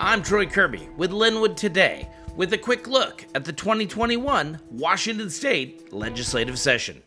I'm Troy Kirby with Lynnwood Today, with a quick look at the 2021 Washington State Legislative Session.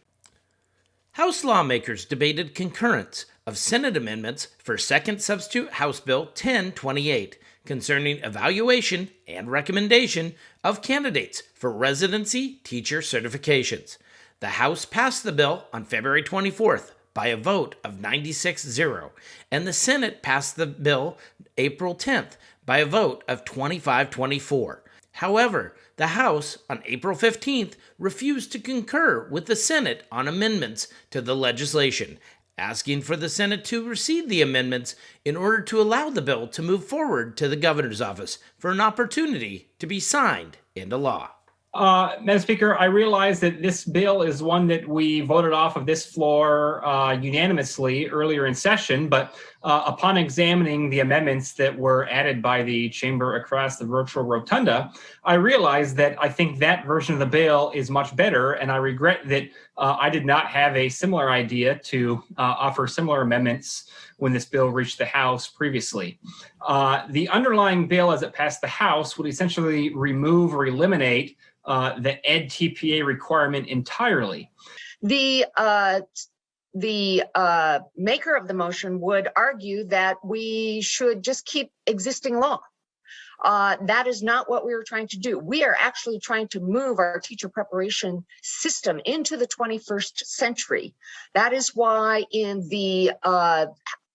House lawmakers debated concurrence of Senate amendments for Second Substitute House Bill 1028 concerning evaluation and recommendation of candidates for residency teacher certifications. The House passed the bill on February 24th by a vote of 96-0, and the Senate passed the bill April 10th by a vote of 25-24. However, the House, on April 15th, refused to concur with the Senate on amendments to the legislation, asking for the Senate to recede the amendments in order to allow the bill to move forward to the governor's office for an opportunity to be signed into law. Madam Speaker, I realize that this bill is one that we voted off of this floor unanimously earlier in session, but upon examining the amendments that were added by the chamber across the virtual rotunda, I realized that I think that version of the bill is much better, and I regret that I did not have a similar idea to offer similar amendments when this bill reached the House previously. The underlying bill as it passed the House would essentially remove or eliminate the Ed TPA requirement entirely. The maker of the motion would argue that we should just keep existing law. That is not what we were trying to do. We are actually trying to move our teacher preparation system into the 21st century. That is why in the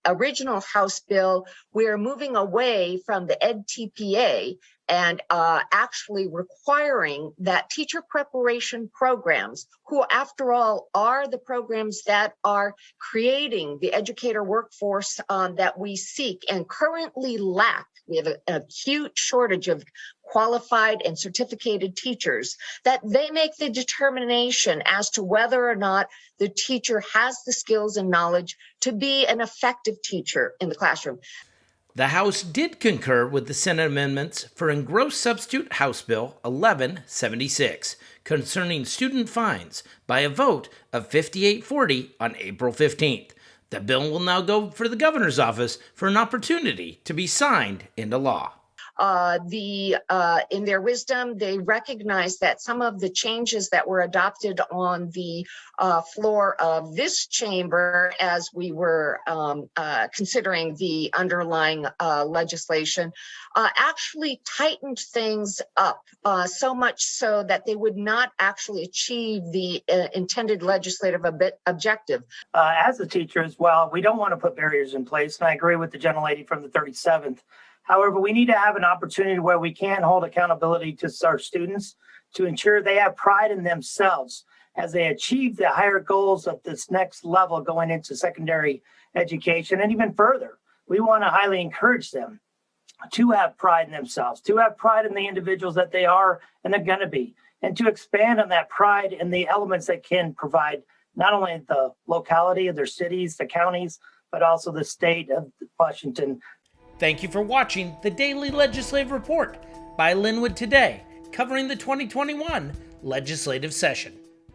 original House bill, we are moving away from the Ed TPA and actually requiring that teacher preparation programs, who after all are the programs that are creating the educator workforce that we seek and currently lack. We have an acute shortage of qualified and certificated teachers, that they make the determination as to whether or not the teacher has the skills and knowledge to be an effective teacher in the classroom. The House did concur with the Senate amendments for Engrossed Substitute House Bill 1176 concerning student fines by a vote of 58-40 on April 15th. The bill will now go for the governor's office for an opportunity to be signed into law. In their wisdom, they recognize that some of the changes that were adopted on the floor of this chamber as we were considering the underlying legislation actually tightened things up so much so that they would not actually achieve the intended legislative objective. As a teacher as well, we don't want to put barriers in place, and I agree with the gentlelady from the 37th. However, we need to have an opportunity where we can hold accountability to our students to ensure they have pride in themselves as they achieve the higher goals of this next level going into secondary education and even further. We want to highly encourage them to have pride in themselves, to have pride in the individuals that they are and they're going to be, and to expand on that pride and the elements that can provide not only the locality of their cities, the counties, but also the state of Washington. Thank you for watching the Daily Legislative Report by Lynnwood Today, covering the 2021 legislative session.